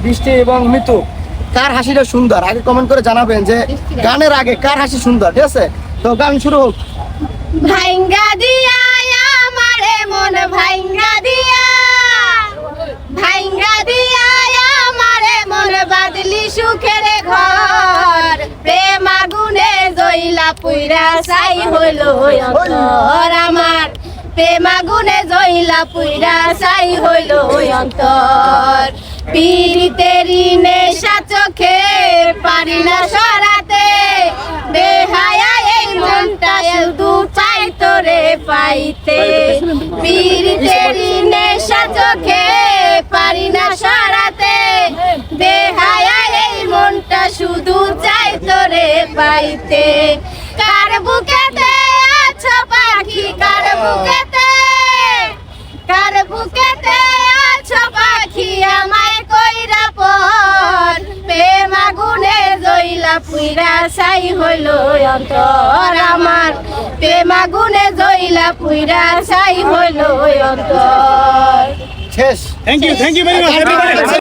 বৃষ্টি এবং মিতু কার হাসিটা সুন্দর আগে কমেন্ট করে জানাবেন যে গানের আগে কার হাসি সুন্দর, ঠিক আছে? তো গান শুরু হোক। ভাইঙ্গা দিয়া আমারে মন ভাইঙ্গা দিয়া, ভাইঙ্গা দিয়া আমারে মন বাদলি সুখের ঘর, প্রেম আগুনে জইলা পুইরা ছাই হইল অন্তর আমার, প্রেম আগুনে জইলা পুইরা ছাই হইল অন্তর, পীড়িতেরি নেশা চোখে পারি না সরাতে, বেহায়া এই মনটা শুধু চাই তোরে পাইতে, পীড়িতেরি নেশা চোখে পারি না সরাতে, বেহায়া এই মনটা শুধু চাই তোরে পাইতে, কার বুকেতে আছো পাখি, কার বুকেতে, কার বুকেতে আছো পাখি আমায় কইরা পর, প্রেম আগুনে জইলা পুইরা ছাই হইল অন্তর আমার, প্রেম আগুনে জইলা পুইরা ছাই হইল অন্তর। শেষ। Thank you very much.